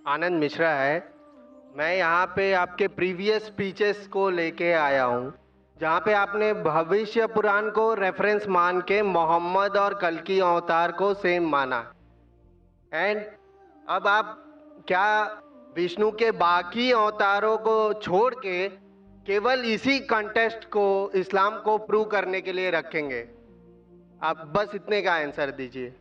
आनंद मिश्रा है। मैं यहाँ पे आपके प्रीवियस स्पीचेस को लेके आया हूँ, जहाँ पे आपने भविष्य पुराण को रेफरेंस मान के मोहम्मद और कल्कि अवतार को सेम माना। एंड अब आप क्या विष्णु के बाकी अवतारों को छोड़ के केवल इसी कंटेस्ट को इस्लाम को प्रूव करने के लिए रखेंगे? आप बस इतने का आंसर दीजिए।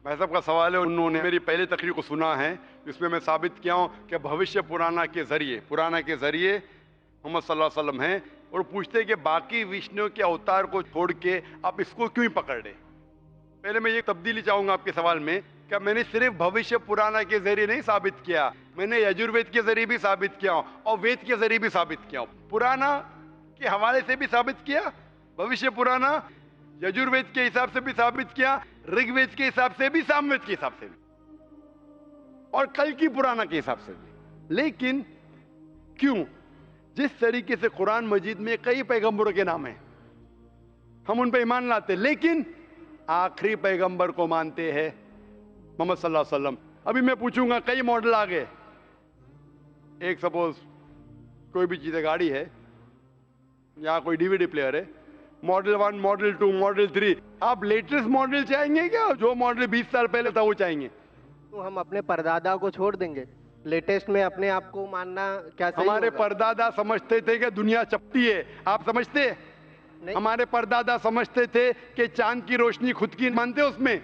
भाई साहब का सवाल है, उन्होंने मेरी पहली तकरीर को सुना है जिसमें मैं साबित किया हूँ कि भविष्य पुराना के जरिए मोहम्मद सल्लल्लाहु अलैहि वसल्लम हैं, और पूछते हैं कि बाकी विष्णु के अवतार को छोड़ के आप इसको क्यों ही पकड़ रहे। पहले मैं ये तब्दीली चाहूंगा आपके सवाल में कि मैंने सिर्फ भविष्य पुराना के जरिए नहीं साबित किया, मैंने यजुर्वेद के जरिए भी साबित किया हूँ और वेद के जरिए भी साबित किया हूँ। पुराना के हवाले से भी साबित किया, भविष्य पुराना यजुर्वेद के हिसाब से भी साबित किया, ऋग्वेद के हिसाब से भी, सामवेद के हिसाब से भी, और कल की पुराना के हिसाब से भी। लेकिन क्यों? जिस तरीके से कुरान मजीद में कई पैगंबरों के नाम हैं, हम उन पर ईमान लाते, लेकिन आखिरी पैगंबर को मानते हैं मोहम्मद सल्लल्लाहु अलैहि वसल्लम। अभी मैं पूछूंगा, कई मॉडल आ गए। एक सपोज कोई भी चीज़ है, गाड़ी है या कोई डीवीडी प्लेयर है, मॉडल 1, मॉडल 2, मॉडल 3, आप लेटेस्ट मॉडल चाहेंगे क्या? जो मॉडल 20 साल पहले था वो चाहेंगे? तो हम अपने परदादा को छोड़ देंगे? लेटेस्ट में अपने आप को मानना क्या सही हमारे होगा? परदादा समझते थे कि दुनिया चपटी है, आप समझते? हमारे परदादा समझते थे कि चांद की रोशनी खुद की मानते उसमें,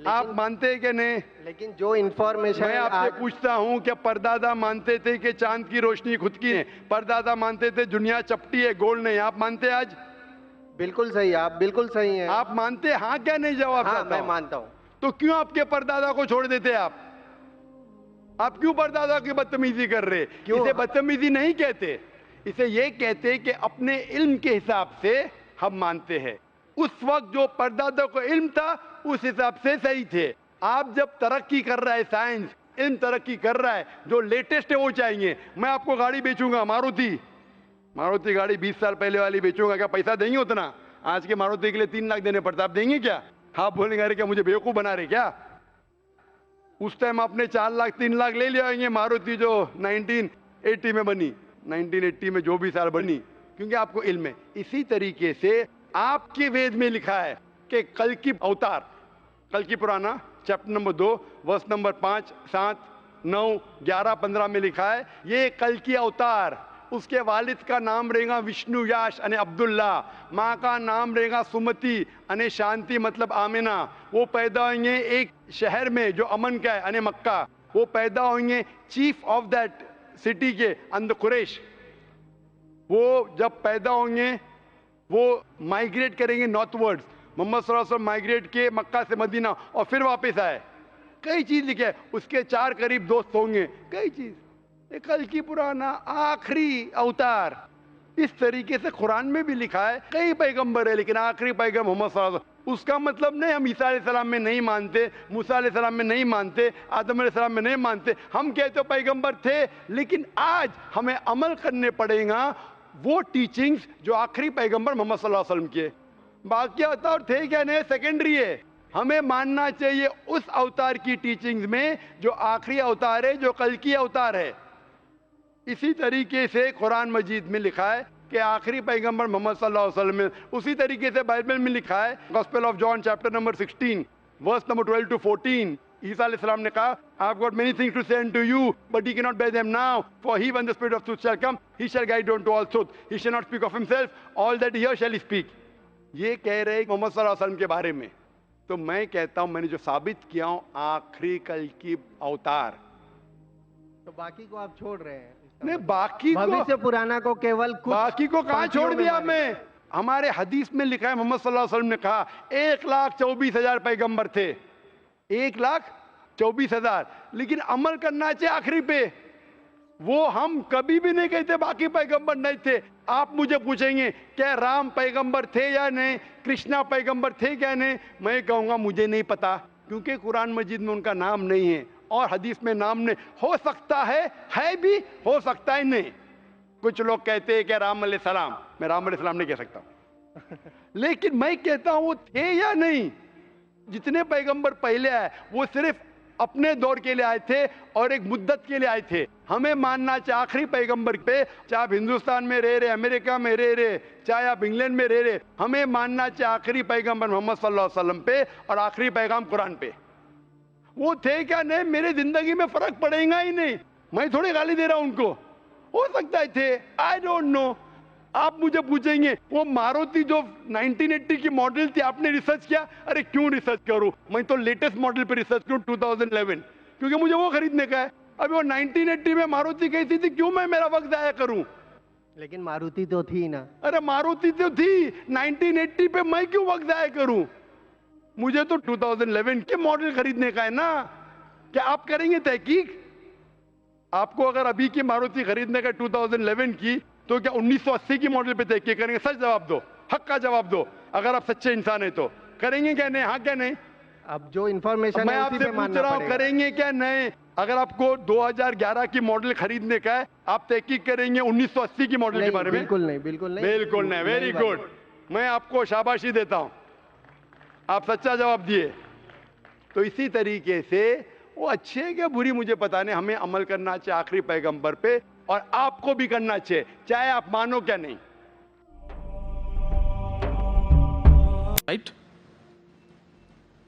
आप मानते हैं कि नहीं? लेकिन जो इंफॉर्मेशन मैं आपसे पूछता हूं कि परदादा मानते थे कि चांद की रोशनी खुद की है, परदादा मानते थे दुनिया चपटी है, गोल नहीं, आप मानते? आज बिल्कुल सही, आप बिल्कुल सही हैं। आप मानते? हाँ क्या नहीं? जवाब हाँ, मैं मानता हूँ। तो क्यों आपके परदादा को छोड़ देते? आप क्यों परदादा की बदतमीजी कर रहे? इसे बदतमीजी नहीं कहते, इसे ये कहते कि अपने इल्म के हिसाब से हम मानते हैं। उस वक्त जो परदादा को इल्म था उस हिसाब से सही थे। आप जब तरक्की कर रहा है, साइंस इल्म तरक्की कर रहा है, जो लेटेस्ट है वो चाहिए। मैं आपको गाड़ी बेचूंगा, मारुति गाड़ी 20 साल पहले वाली बेचूंगा, क्या पैसा देंगे उतना? आज के मारुति के लिए 3 लाख देने पड़ता, आप देंगे क्या? आप बोलेंगे अरे क्या मुझे बेवकूफ बना रहे क्या? उस टाइम आपने 4 लाख 3 लाख ले लिया होंगे मारुति जो 1980 में बनी, 1980 में जो भी साल बनी, क्योंकि आपको इल्म है। इसी तरीके से आपके वेद में लिखा है कि कल की अवतार, कल की पुराना चैप्टर नंबर 2 वर्स नंबर 5, 7, 9, 11, 15 में लिखा है ये कल की अवतार। उसके वालिद का नाम रहेगा विष्णु याश अने अब्दुल्ला, माँ का नाम रहेगा सुमति अने शांति मतलब आमिना। वो पैदा होंगे एक शहर में जो अमन का है अने मक्का। वो पैदा होंगे चीफ ऑफ दैट सिटी के अंदर कुरैश। वो जब पैदा होंगे वो माइग्रेट करेंगे नॉर्थवर्ड्स। मोहम्मद सल्लल्लाहु अलैहि वसल्लम माइग्रेट किए मक्का से मदीना और फिर वापस आए। कई चीज लिखे है, उसके 4 करीब दोस्त होंगे, कई चीज। कल की पुराना आखिरी अवतार, इस तरीके से कुरान में भी लिखा है। कई पैगंबर है लेकिन आखिरी पैगंबर मोहम्मद सल्लल्लाहु अलैहि वसल्लम। उसका मतलब नहीं हम ईसा अलैहिस्सलाम में नहीं मानते, मूसा अलैहिस्सलाम में नहीं मानते, आदम अलैहिस्सलाम में नहीं मानते। हम कहते पैगंबर थे, लेकिन आज हमें अमल करने पड़ेगा वो टीचिंग्स जो आखिरी पैगंबर मोहम्मद सल्लल्लाहु अलैहि वसल्लम के। बाकी अवतार थे क्या नहीं, सेकेंडरी है। हमें मानना चाहिए उस अवतार की टीचिंग्स में जो आखिरी अवतार है, जो कल की अवतार है। इसी तरीके से कुरान मजीद में लिखा है कि आखिरी पैगंबर मोहम्मद सल्लल्लाहु अलैहि वसल्लम है। उसी तरीके से बाइबल में लिखा है, gospel of John chapter number 16 verse number 12 to 14, Isa अलैहिस्सलाम ने कहा I have got many things to say to you but you can not bear them now, for he when the spirit of truth shall come he shall guide you to all truth, he shall not speak of himself, all that he shall speak. ये कह रहे हैं मोहम्मद सल्लल्लाहु अलैहि वसल्लम के बारे में। तो मैं कहता हूं मैंने जो साबित किया हूं आखिरी कल की अवतार। तो बाकी को आप छोड़ रहे हैं? नहीं, बाकी को, भविष्य पुराना को केवल कुछ, बाकी को कहां छोड़ दिया मैं? हमारे हदीस में लिखा है मोहम्मद सल्लल्लाहु अलैहि वसल्लम ने कहा 1,24,000 पैगंबर थे, 1,24,000, लेकिन अमल करना चाहिए आखिरी पे। वो हम कभी भी नहीं कहते बाकी पैगंबर नहीं थे। आप मुझे पूछेंगे क्या राम पैगंबर थे या नहीं, कृष्णा पैगंबर थे क्या नहीं, मैं कहूंगा मुझे नहीं पता, क्योंकि कुरान मजीद में उनका नाम नहीं है और हदीस में नाम नहीं। हो सकता है भी, हो सकता है नहीं। कुछ लोग कहते हैं कि राम अलैहिस्सलाम, मैं राम अलैहिस्सलाम नहीं कह सकता लेकिन मैं कहता हूं वो थे या नहीं। जितने पैगंबर पहले आए वो सिर्फ اپنے دور کے لیے آئے تھے اور ایک مدت کے لیے آئے تھے. ہمیں ماننا چاہے آخری پیغمبر پہ, چاہے آپ ہندوستان میں رہ رہے, امریکہ میں رہ رہے, چاہے آپ انگلینڈ میں رہ رہے, ہمیں ماننا چاہے آخری پیغمبر محمد صلی اللہ علیہ وسلم پہ اور آخری پیغام قرآن پہ. وہ تھے کیا نہیں, میرے زندگی میں فرق پڑے گا ہی نہیں. میں تھوڑی گالی دے رہا ہوں ان کو, ہو سکتا ہے تھے, آئی ڈونٹ نو. آپ مجھے پوچھیں گے وہ ماروتی جو 1980 کی ماڈل تھی آپ نے ریسرچ کیا؟ ارے کیوں ریسرچ کروں, میں تو لیٹسٹ ماڈل پہ ریسرچ کروں 2011, کیونکہ مجھے وہ خریدنے کا ہے. ابھی وہ 1980 میں ماروتی کیسی تھی, کیوں میں میرا وقت ضائع کروں؟ لیکن ماروتی تو تھی نا. ارے ماروتی تو تھی 1980 پہ, میں کیوں وقت ضائع کروں؟ مجھے تو 2011 کے ماڈل خریدنے کا ہے نا. کیا آپ کریں گے تحقیق؟ آپ کو اگر ابھی کی ماروتی خریدنے کا 2011 کی, تو کیا 1980 کی ماڈل پہ تحقیق کریں گے؟ سچ جواب دو, حق کا جواب دو. اگر آپ سچے انسان ہیں تو کریں گے کیا نہیں؟ ہاں کیا نہیں؟ اب جو انفارمیشن میں آپ سے پوچھ رہا ہوں, کریں گے کیا نہیں؟ اگر آپ کو 2011 کی ماڈل خریدنے کا ہے, آپ تحقیق کریں گے 1980 کی ماڈل کے بارے میں؟ بالکل نہیں, بالکل نہیں, بالکل نہیں. ویری گڈ, میں آپ کو شاباشی دیتا ہوں, آپ سچا جواب دیے. تو اسی طریقے سے وہ اچھے کیا بری مجھے پتا نہیں, ہمیں عمل کرنا چاہیے آخری پیغمبر پہ, اور آپ کو بھی کرنا چاہیے, چاہے آپ مانو کیا نہیں. رائٹ,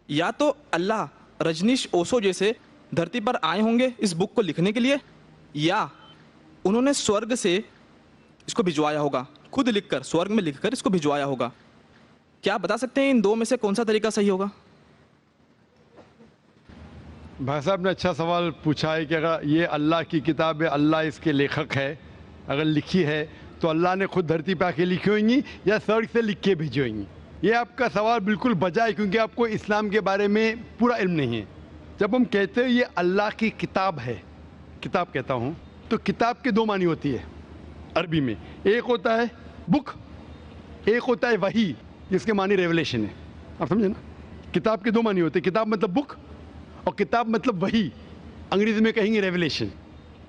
یا تو اللہ رجنیش اوسو جیسے دھرتی پر آئے ہوں گے اس بک کو لکھنے کے لیے, یا انہوں نے سورگ سے اس کو بھجوایا ہوگا, خود لکھ کر, سورگ میں لکھ کر اس کو بھجوایا ہوگا. کیا آپ بتا سکتے ہیں ان دو میں سے کون سا طریقہ صحیح ہوگا؟ بھائی صاحب نے اچھا سوال پوچھا ہے کہ اگر یہ اللہ کی کتاب ہے, اللہ اس کے لیکھک ہے, اگر لکھی ہے تو اللہ نے خود دھرتی پہ آ کے لکھی ہوئیں گی یا سرگ سے لکھ کے بھیجی ہوئیں گی؟ یہ آپ کا سوال بالکل بجا ہے, کیونکہ آپ کو اسلام کے بارے میں پورا علم نہیں ہے. جب ہم کہتے ہیں یہ اللہ کی کتاب ہے, کتاب کہتا ہوں, تو کتاب کے دو معنی ہوتی ہے عربی میں. ایک ہوتا ہے بک, ایک ہوتا ہے وحی, جس کے معنی ریولیشن ہے. آپ سمجھے نا, کتاب کے دو معنی ہوتے ہیں, کتاب مطلب بک اور کتاب مطلب وحی, انگریزی میں کہیں گے ریولیشن.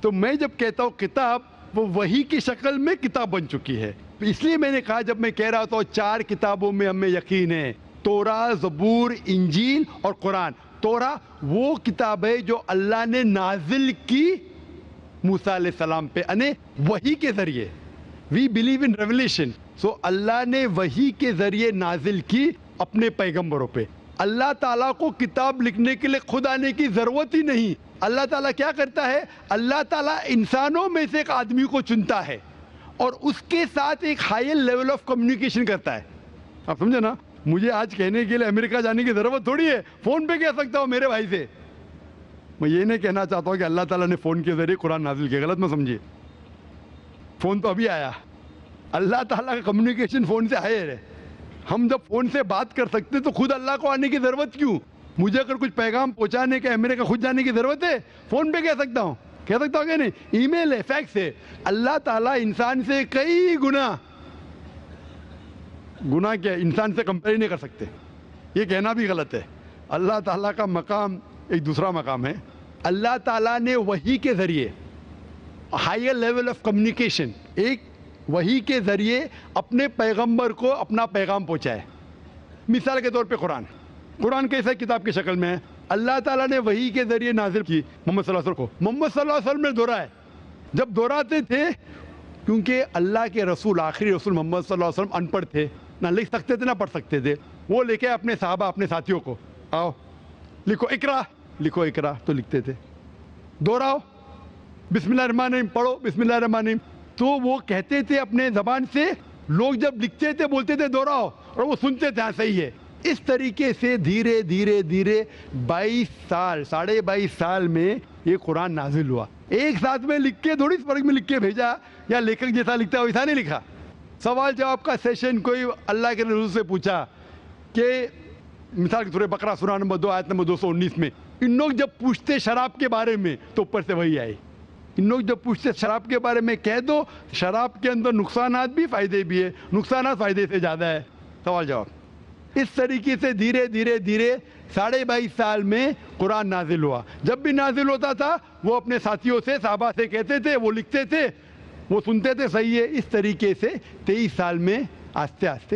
تو میں جب کہتا ہوں کتاب, وہ وحی کی شکل میں کتاب بن چکی ہے. اس لیے میں نے کہا, جب میں کہہ رہا تھا 4 کتابوں میں ہمیں یقین ہے, توراہ, زبور, انجیل اور قرآن. توراہ وہ کتاب ہے جو اللہ نے نازل کی موسیٰ علیہ السلام پہ, یعنی وحی کے ذریعے. We believe in revelation. سو اللہ نے وحی کے ذریعے نازل کی اپنے پیغمبروں پہ. اللہ تعالیٰ کو کتاب لکھنے کے لیے خود آنے کی ضرورت ہی نہیں. اللہ تعالیٰ کیا کرتا ہے, اللہ تعالیٰ انسانوں میں سے ایک آدمی کو چنتا ہے اور اس کے ساتھ ایک ہائی لیول آف کمیونیکیشن کرتا ہے. آپ سمجھے نا, مجھے آج کہنے کے لیے امریکہ جانے کی ضرورت تھوڑی ہے, فون پہ کہہ سکتا ہوں میرے بھائی سے. میں یہ نہیں کہنا چاہتا ہوں کہ اللہ تعالیٰ نے فون کے ذریعے قرآن نازل کیا, غلط میں سمجھیے. فون تو ابھی آیا, اللہ تعالیٰ کا کمیونیکیشن فون سے آئے رہے. ہم جب فون سے بات کر سکتے تو خود اللہ کو آنے کی ضرورت کیوں؟ مجھے اگر کچھ پیغام پہنچانے کا امریکہ خود جانے کی ضرورت ہے؟ فون پہ کہہ سکتا ہوں کہ نہیں, ای میل ہے, فیکس ہے. اللہ تعالیٰ انسان سے کئی گناہ کیا انسان سے کمپیئر نہیں کر سکتے. یہ کہنا بھی غلط ہے. اللہ تعالیٰ کا مقام ایک دوسرا مقام ہے. اللہ تعالیٰ نے وحی کے ذریعے ہائر لیول آف کمیونیکیشن, ایک وحی کے ذریعے اپنے پیغمبر کو اپنا پیغام پہنچائے. مثال کے طور پہ قرآن کیسے کتاب کی شکل میں ہے. اللہ تعالیٰ نے وحی کے ذریعے نازل کی محمد صلی اللہ علیہ وسلم کو. محمد صلی اللہ علیہ وسلم نے دہرائے, جب دہراتے تھے, کیونکہ اللہ کے رسول, آخری رسول محمد صلی اللہ علیہ وسلم ان پڑھ تھے, نہ لکھ سکتے تھے نہ پڑھ سکتے تھے. وہ لے کے اپنے صحابہ, اپنے ساتھیوں کو, آؤ لکھو اقرا, لکھو اقرا, تو لکھتے تھے. دہراؤ, بسم اللہ الرحمن الرحیم, پڑھو بسم اللہ الرحمن الرحیم. تو وہ کہتے تھے اپنے زبان سے, لوگ جب لکھتے تھے بولتے تھے دہراؤ, اور وہ سنتے تھے ہاں صحیح ہے. اس طریقے سے دھیرے دھیرے دھیرے 22 سال, 22.5 سال میں یہ قرآن نازل ہوا. ایک ساتھ میں لکھ کے تھوڑی فرق میں لکھ کے بھیجا, یا لیکھک جیسا لکھتا ہے ویسا نہیں لکھا. سوال جواب کا سیشن کوئی اللہ کے رسول سے پوچھا کہ مثال کے طور پر بقرہ سورہ نمبر 2 آیت نمبر 219 میں, ان لوگ جب پوچھتے شراب کے بارے میں تو اوپر سے وہی آئی. ان لوگ جب پوچھتے شراب کے بارے میں, کہہ دو شراب کے اندر نقصانات بھی فائدے بھی ہے, نقصانات فائدے سے زیادہ ہے. سوال جواب. اس طریقے سے دھیرے دھیرے دھیرے 22.5 سال میں قرآن نازل ہوا. جب بھی نازل ہوتا تھا وہ اپنے ساتھیوں سے, صحابہ سے کہتے تھے, وہ لکھتے تھے, وہ سنتے تھے, صحیح ہے. اس طریقے سے 23 سال میں آہستہ آہستہ